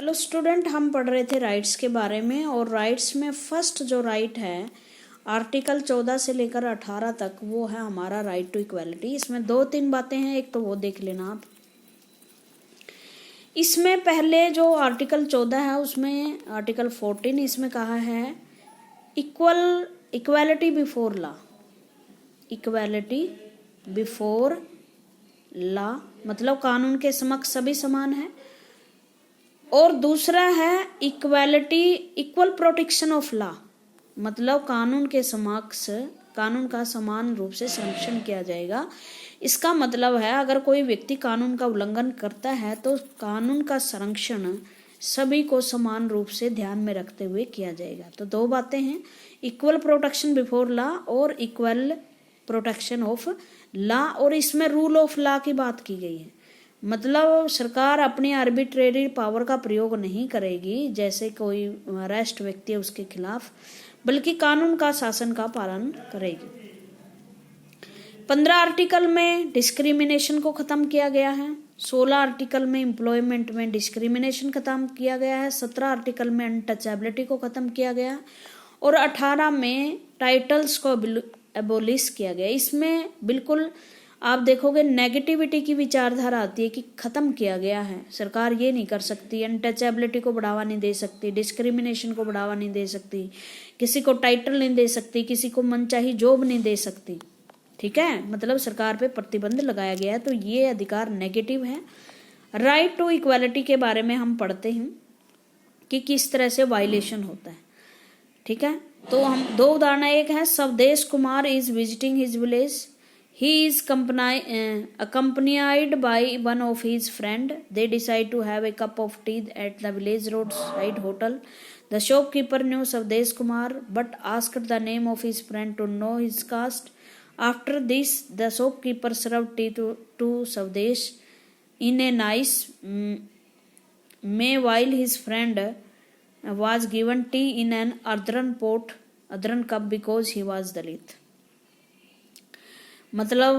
Hello student, हम पढ़ रहे थे राइट्स के बारे में। और राइट्स में फर्स्ट जो राइट है आर्टिकल 14 से लेकर 18 तक, वो है हमारा राइट टू इक्वालिटी। इसमें 2-3 बातें हैं, एक तो वो देख लेना आप। इसमें पहले जो आर्टिकल 14 है उसमें आर्टिकल 14 इसमें कहा है equality before law. Equality before law मतलब कानून के समक्ष सभी समान है। और दूसरा है इक्वल प्रोटेक्शन ऑफ लॉ मतलब कानून के समक्ष कानून का समान रूप से संरक्षण किया जाएगा। इसका मतलब है अगर कोई व्यक्ति कानून का उल्लंघन करता है तो कानून का संरक्षण सभी को समान रूप से ध्यान में रखते हुए किया जाएगा। तो 2 बातें हैं, इक्वल प्रोटेक्शन बिफोर लॉ और इक्वल प्रोटेक्शन ऑफ लॉ। और इसमें रूल ऑफ लॉ की बात की गई है, मतलब सरकार अपनी आर्बिट्रेरी पावर का प्रयोग नहीं करेगी जैसे कोई अरेस्ट व्यक्ति है उसके खिलाफ, बल्कि कानून का शासन का पालन करेगी। 15 आर्टिकल में डिस्क्रिमिनेशन को खत्म किया गया है। 16 आर्टिकल में एम्प्लॉयमेंट में डिस्क्रिमिनेशन खत्म किया गया है। 17 आर्टिकल में अनटचेबिलिटी को खत्म किया गया और 18 में टाइटल्स को एबोलिश किया गया। इसमें बिल्कुल आप देखोगे नेगेटिविटी की विचारधारा आती है कि खत्म किया गया है, सरकार ये नहीं कर सकती, अनटचेबिलिटी को बढ़ावा नहीं दे सकती, डिस्क्रिमिनेशन को बढ़ावा नहीं दे सकती, किसी को टाइटल नहीं दे सकती, किसी को मनचाही जॉब नहीं दे सकती। ठीक है, मतलब सरकार पे प्रतिबंध लगाया गया है, तो ये अधिकार नेगेटिव है। राइट टू इक्वालिटी के बारे में हम पढ़ते हैं कि किस तरह से वायलेशन होता है। ठीक है, तो हम 2 उदाहरण, एक है Swadesh Kumar is visiting his village. He is accompanied by one of his friend. They decide to have a cup of tea at the village roadside hotel. The shopkeeper knew Savdesh Kumar but asked the name of his friend to know his caste. After this, the shopkeeper served tea to Savdesh in a nice way while his friend was given tea in an earthen cup because he was Dalit. मतलब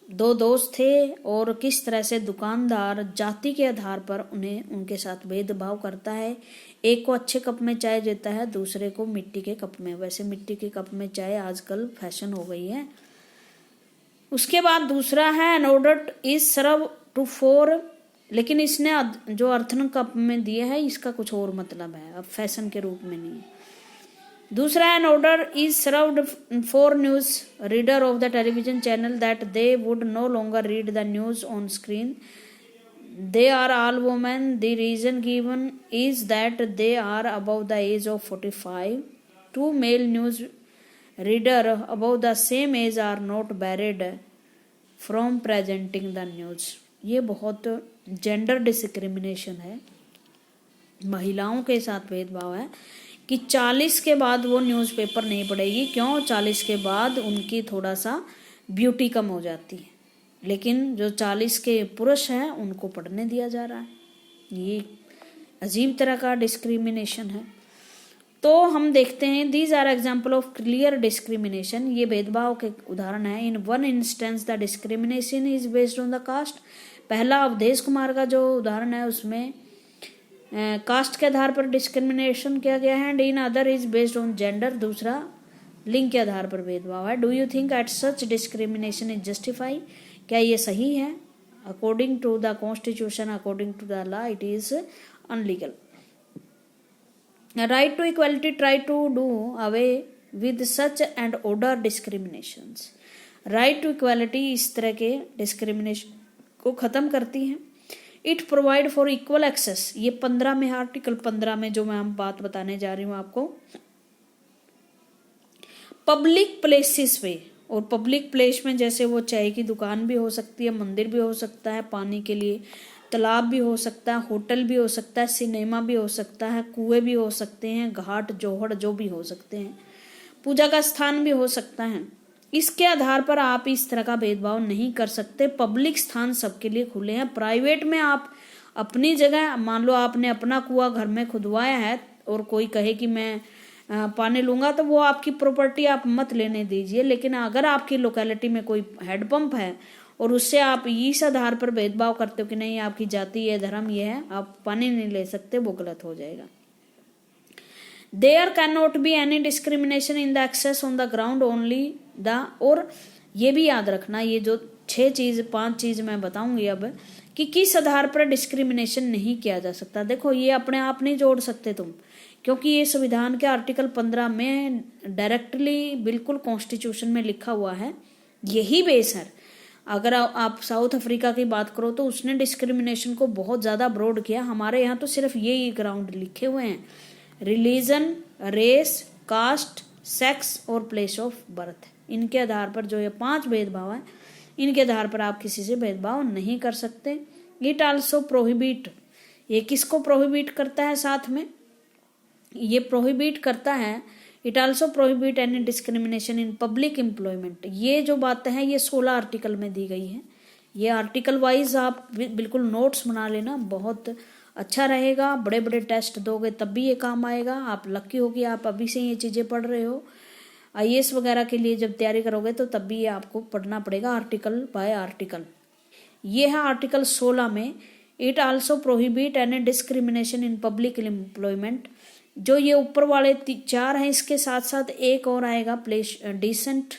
2 दोस्त थे और किस तरह से दुकानदार जाति के आधार पर उन्हें उनके साथ भेदभाव करता है। एक को अच्छे कप में चाय देता है, दूसरे को मिट्टी के कप में। वैसे मिट्टी के कप में चाय आजकल फैशन हो गई है। उसके बाद दूसरा है an order is serve to 4, लेकिन इसने जो अर्थन कप में दिया है इसका कुछ और मतलब है, अब फैशन के रूप में नहीं है। दूसरा an order is served for news reader of the television channel that they would no longer read the news on screen. They are all women. The reason given is that they are above the age of 45। 2 male news reader above the same age are not barred from presenting the news. ये बहुत gender discrimination है, महिलाओं के साथ भेदभाव है कि 40 के बाद वो न्यूज़पेपर नहीं पढ़ेगी। क्यों? 40 के बाद उनकी थोड़ा सा ब्यूटी कम हो जाती है, लेकिन जो 40 के पुरुष हैं उनको पढ़ने दिया जा रहा है। ये अजीब तरह का डिस्क्रिमिनेशन है। तो हम देखते हैं these are example of clear discrimination. ये भेदभाव के उदाहरण है। In 1 instance the discrimination is based on the caste. पहला अवधेश कुमार का जो उदाहरण है उसमें कास्ट के आधार पर डिस्क्रिमिनेशन किया गया है। And in other is based on gender. दूसरा लिंग के आधार पर भेदभाव है। Do you think at such discrimination is justify? क्या ये सही है? According to the constitution, according to the law, it is unlegal. Right to equality try to do away with such and order discriminations. Right to equality इस तरह के discrimination को खत्म करती है। It provide for equal access. ये 15 में, article 15 में जो मैं हम बात बताने जा रही हूँ आपको, पब्लिक प्लेसेस पे। और पब्लिक प्लेस में जैसे वो चाय की दुकान भी हो सकती है, मंदिर भी हो सकता है पानी के लिए, तालाब भी हो सकता है, होटल भी हो सकता है, सिनेमा भी हो सकता है, कुएं भी हो सकते हैं, घाट जोहड़ जो भी हो सकते हैं, पूजा का स्थान भी हो सकता है। इसके आधार पर आप इस तरह का भेदभाव नहीं कर सकते। पब्लिक स्थान सबके लिए खुले हैं। प्राइवेट में आप अपनी जगह, मान लो आपने अपना कुआं घर में खुदवाया है और कोई कहे कि मैं पानी लूंगा, तो वो आपकी प्रॉपर्टी, आप मत लेने दीजिए। लेकिन अगर आपकी लोकेलिटी में कोई हैंडपंप है और उससे आप इस आधार पर भेदभाव करते हो कि नहीं आपकी जाति ये धर्म ये है, आप पानी नहीं ले सकते, वो गलत हो जाएगा। There can not be any discrimination in the access on the ground only the, और ये भी याद रखना, ये जो 5 चीज मैं बताऊंगी अब कि किस आधार पर डिस्क्रिमिनेशन नहीं किया जा सकता। देखो ये अपने आप नहीं जोड़ सकते तुम, क्योंकि ये संविधान के आर्टिकल 15 में डायरेक्टली बिल्कुल कॉन्स्टिट्यूशन में लिखा हुआ है, यही बेस है। अगर आप साउथ अफ्रीका की बात करो तो उसने डिस्क्रिमिनेशन को बहुत ज्यादा ब्रॉड किया, हमारे यहाँ तो सिर्फ ये ग्राउंड लिखे हुए हैं, रिलीजन, रेस, कास्ट, सेक्स और प्लेस ऑफ बर्थ। इनके आधार पर जो ये 5 भेदभाव है, इनके आधार पर आप किसी से भेदभाव नहीं कर सकते। इट आल्सो प्रोहिबिट, ये किसको प्रोहिबिट करता है, साथ में ये प्रोहिबिट करता है, it also prohibit any discrimination in public employment. ये जो बातें हैं ये 16 आर्टिकल में दी गई है, ये आर्टिकल वाइज आप बिल्कुल नोट्स बना लेना, बहुत अच्छा रहेगा। बड़े बड़े टेस्ट दोगे तब भी ये काम आएगा। आप लकी हो कि आप अभी से ये चीजें पढ़ रहे हो, IAS वगैरह के लिए जब तैयारी करोगे तो तब भी ये आपको पढ़ना पड़ेगा आर्टिकल बाय आर्टिकल। ये है आर्टिकल 16 में, it also prohibit any discrimination in public employment. जो ये ऊपर वाले 4 हैं, इसके साथ साथ एक और आएगा, प्लेस डिसेंट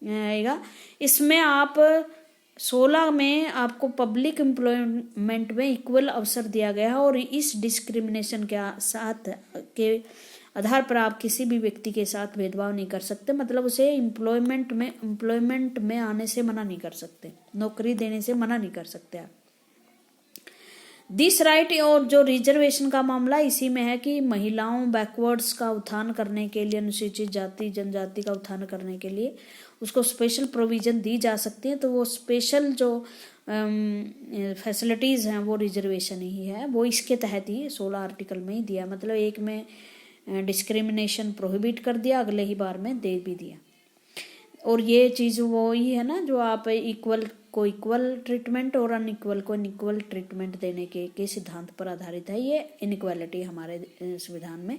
आएगा। इसमें आप 16 में आपको पब्लिक एम्प्लॉयमेंट में इक्वल अवसर दिया गया है, और इस डिस्क्रिमिनेशन के साथ के आधार पर आप किसी भी व्यक्ति के साथ भेदभाव नहीं कर सकते, मतलब उसे एम्प्लॉयमेंट में आने से मना नहीं कर सकते, नौकरी देने से मना नहीं कर सकते आप। दिस राइट, और जो रिजर्वेशन का मामला इसी में है कि महिलाओं बैकवर्ड्स का उत्थान करने के लिए, अनुसूचित जाति जनजाति का उत्थान करने के लिए उसको स्पेशल प्रोविजन दी जा सकती है। तो वो स्पेशल जो फैसिलिटीज हैं वो रिजर्वेशन ही है, वो इसके तहत ही 16 आर्टिकल में ही दिया, मतलब एक में डिस्क्रिमिनेशन प्रोहिबिट कर दिया, अगले ही बार में दे भी दिया। और ये चीज वो ही है ना जो आप इक्वल को इक्वल ट्रीटमेंट और अनइक्वल को अनइक्वल ट्रीटमेंट देने के सिद्धांत पर आधारित है ये इनइक्वालिटी हमारे संविधान में।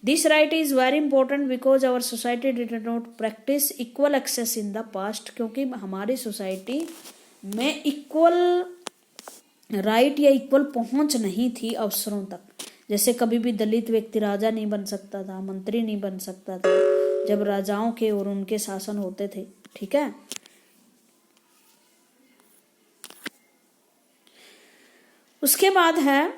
This right is very important because our society did not practice equal access in the past, क्योंकि हमारी सोसाइटी में इक्वल राइट या इक्वल पहुंच नहीं थी अवसरों तक। जैसे कभी भी दलित व्यक्ति राजा नहीं बन सकता था, मंत्री नहीं बन सकता था जब राजाओं के और उनके शासन होते थे, ठीक है। उसके बाद है,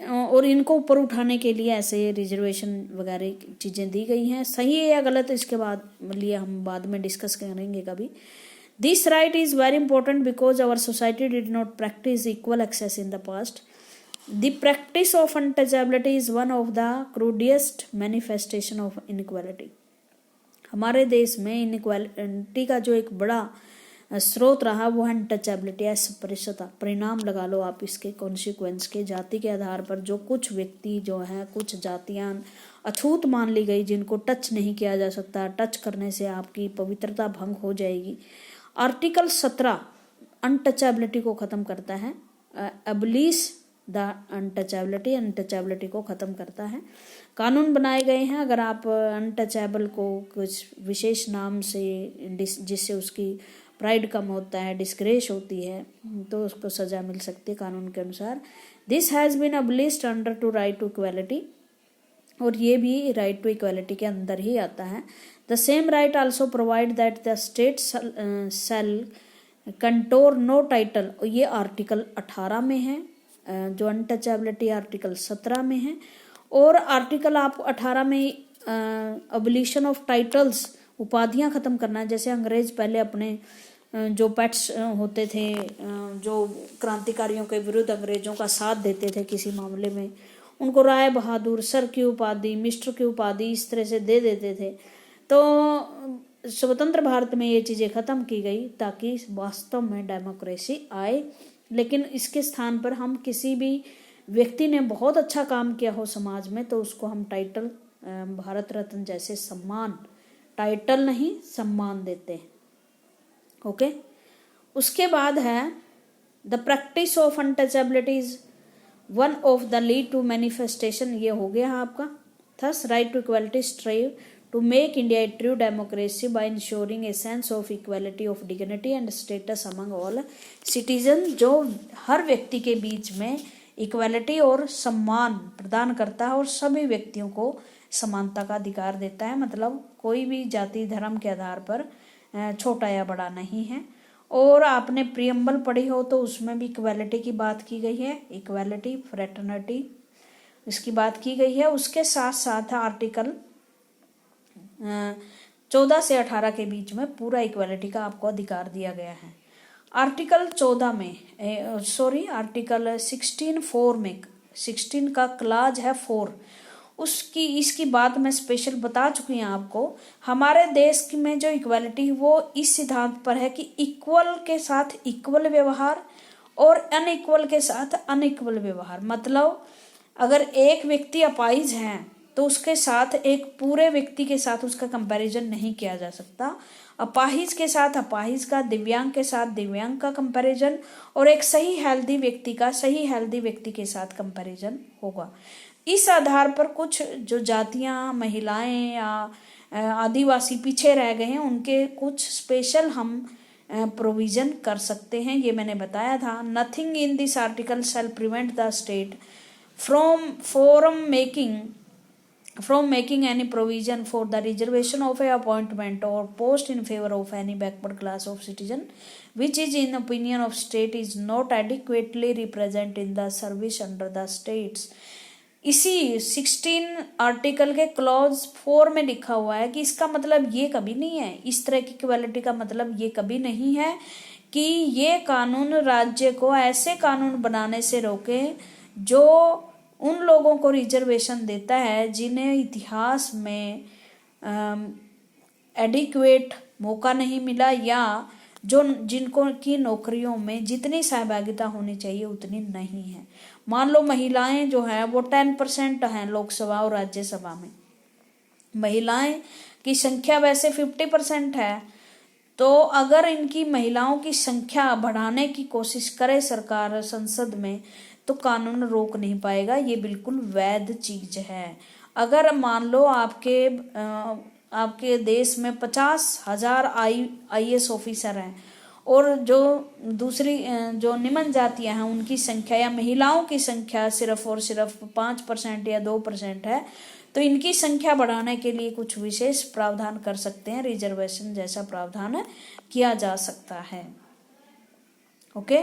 और इनको ऊपर उठाने के लिए ऐसे रिजर्वेशन वगैरह चीजें दी गई हैं, सही है या गलत इसके बाद लिए हम बाद में डिस्कस करेंगे कभी। This right is very important because our society did not practice equal access in the past. The practice of untouchability is one of the crudest manifestation of inequality। हमारे देश में इनइक्वालिटी का जो एक बड़ा स्रोत रहा वो है अनटचेबिलिटी, अस्पृश्यता। परिणाम लगा लो आप इसके कॉन्सिक्वेंस के, जाति के आधार पर जो कुछ व्यक्ति जो है, कुछ जातियां अछूत मान ली गई जिनको टच नहीं किया जा सकता, टच करने से आपकी पवित्रता भंग हो जाएगी। आर्टिकल 17 अनटचेबिलिटी को खत्म करता है, अबलिश द अनटचेबिलिटी को खत्म करता है। कानून बनाए गए हैं, अगर आप अनटचेबल को कुछ विशेष नाम से जिससे उसकी प्राइड कम होता है, डिस्ग्रेस होती है, तो उसको सजा मिल सकती है कानून के अनुसार। This has been abolished under to right to equality, और ये भी राइट टू इक्वालिटी के अंदर ही आता है। The same right also provide that the state shall contour no title, ये आर्टिकल 18 में है, जो अनटचेबिलिटी आर्टिकल 17 में है। और आर्टिकल आप 18 में अबलिशन ऑफ टाइटल्स, उपाधियां खत्म करना है। जैसे अंग्रेज पहले अपने जो पेट्स होते थे, जो क्रांतिकारियों के विरुद्ध अंग्रेजों का साथ देते थे किसी मामले में, उनको राय बहादुर, सर की उपाधि, मिस्टर की उपाधि इस तरह से दे देते थे। तो स्वतंत्र भारत में ये चीजें खत्म की गई ताकि वास्तव में डेमोक्रेसी आए। लेकिन इसके स्थान पर हम किसी भी व्यक्ति ने बहुत अच्छा काम किया हो समाज में तो उसको हम टाइटल, भारत रत्न जैसे सम्मान, टाइटल नहीं सम्मान देते हैं। ओके, उसके बाद है the practice of untouchability is one of the lead to manifestation, ये हो गया आपका। Thus right to equality strive to make India a true democracy by ensuring a sense of equality of dignity and status among all citizens, जो हर व्यक्ति के बीच में equality और सम्मान प्रदान करता है और सभी व्यक्तियों को समानता का अधिकार देता है, मतलब कोई भी जाति धर्म के आधार पर छोटा या बड़ा नहीं है। और आपने प्रियम्बल पढ़ी हो तो उसमें भी इक्वालिटी की बात की गई है, इक्वालिटी फ्रेटर्निटी इसकी बात की गई है। उसके साथ साथ आर्टिकल 14 से 18 के बीच में पूरा इक्वालिटी का आपको अधिकार दिया गया है। आर्टिकल 14 में आर्टिकल 16(4) में 16 का क्लाज है 4, इसकी बात मैं स्पेशल बता चुकी हूँ आपको। हमारे देश में जो इक्वालिटी है वो इस सिद्धांत पर है कि इक्वल के साथ इक्वल व्यवहार और अनइक्वल के साथ अनइक्वल व्यवहार, मतलब अगर एक व्यक्ति अपाहिज है तो उसके साथ एक पूरे व्यक्ति के साथ उसका कंपैरिजन नहीं किया जा सकता। अपाहिज के साथ अपाहिज का, दिव्यांग के साथ दिव्यांग का कंपैरिजन और एक सही हेल्दी व्यक्ति का सही हेल्दी व्यक्ति के साथ कंपैरिजन होगा। इस आधार पर कुछ जो जातियां, महिलाएं या आदिवासी पीछे रह गए हैं उनके कुछ स्पेशल हम प्रोविजन कर सकते हैं, ये मैंने बताया था। Nothing in this article shall prevent the state from making any provision for the reservation of a appointment or post in favor of any backward class of citizen which is in opinion of state is not adequately represented in the service under the states। इसी 16 article के clause 4 में लिखा हुआ है कि इसका मतलब ये कभी नहीं है, इस तरह की इक्वालिटी का मतलब ये कभी नहीं है कि ये कानून राज्य को ऐसे कानून बनाने से रोके जो उन लोगों को रिजर्वेशन देता है जिन्हें इतिहास में एडिक्वेट मौका नहीं मिला या जिनको की नौकरियों में जितनी सहभागिता होनी चाहिए उतनी नहीं है। मान लो महिलाएं जो है वो 10% हैं लोकसभा और राज्यसभा में, महिलाएं की संख्या वैसे 50% है, तो अगर इनकी महिलाओं की संख्या बढ़ाने की कोशिश करे सरकार संसद में तो कानून रोक नहीं पाएगा, ये बिल्कुल वैध चीज है। अगर मान लो आपके देश में 50,000 IAS ऑफिसर हैं और जो दूसरी जो निम्न जातियां हैं उनकी संख्या या महिलाओं की संख्या सिर्फ और सिर्फ 5% या 2% है, तो इनकी संख्या बढ़ाने के लिए कुछ विशेष प्रावधान कर सकते हैं, रिजर्वेशन जैसा प्रावधान किया जा सकता है। ओके,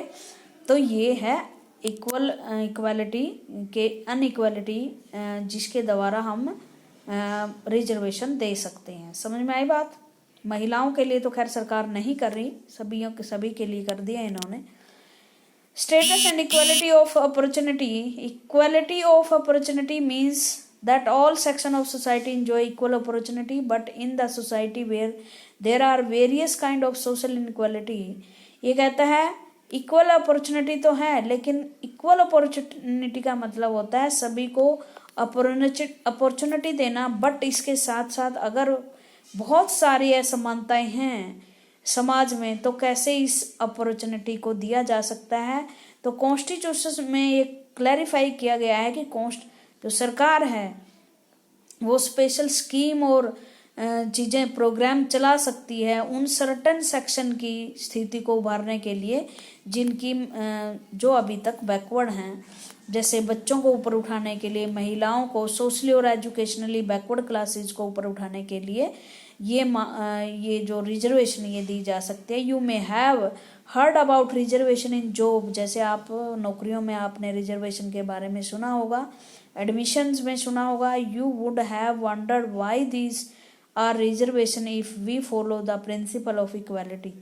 तो ये है इक्वालिटी के अनइक्वालिटी जिसके द्वारा हम रिजर्वेशन दे सकते हैं। समझ में आई बात? महिलाओं के लिए तो खैर सरकार नहीं कर रही, सभी के लिए कर दिया इन्होंने। Status and equality of opportunity. Equality of opportunity means that all section of society enjoy equal opportunity, but in the society where there are various kind of social inequality, ये कहता है इक्वल अपॉर्चुनिटी तो है लेकिन equal opportunity का मतलब होता है सभी को अपॉर्चुनिटी देना, बट इसके साथ साथ अगर बहुत सारी असमानताएं हैं समाज में तो कैसे इस अपॉर्चुनिटी को दिया जा सकता है। तो कॉन्स्टिट्यूशन में ये क्लैरिफाई किया गया है कि जो सरकार है वो स्पेशल स्कीम और चीज़ें प्रोग्राम चला सकती है उन सर्टन सेक्शन की स्थिति को उभारने के लिए जिनकी जो अभी तक बैकवर्ड हैं, जैसे बच्चों को ऊपर उठाने के लिए, महिलाओं को, सोशली और एजुकेशनली बैकवर्ड क्लासेस को ऊपर उठाने के लिए ये जो रिजर्वेशन ये दी जा सकती है। You may have heard about reservation in job, जैसे आप नौकरियों में आपने रिजर्वेशन के बारे में सुना होगा, एडमिशन्स में सुना होगा। You would have wondered why this are reservation if we follow the principle of equality.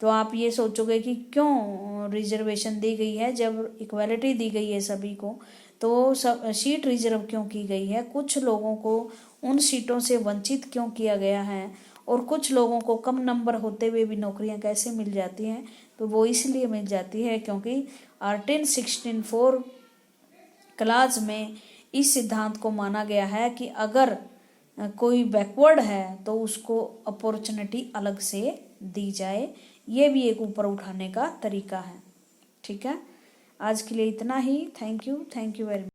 तो आप ये सोचोगे कि क्यों रिजर्वेशन दी गई है जब इक्वालिटी दी गई है सभी को, तो सीट रिजर्व क्यों की गई है, कुछ लोगों को उन सीटों से वंचित क्यों किया गया है और कुछ लोगों को कम नंबर होते हुए भी नौकरियां कैसे मिल जाती हैं। तो वो इसलिए मिल जाती है क्योंकि आर्टिकल 16(4) क्लास में इस सिद्धांत को माना गया है कि अगर कोई बैकवर्ड है तो उसको अपॉर्चुनिटी अलग से दी जाए। ये भी एक ऊपर उठाने का तरीका है। ठीक है, आज के लिए इतना ही। Thank you very much.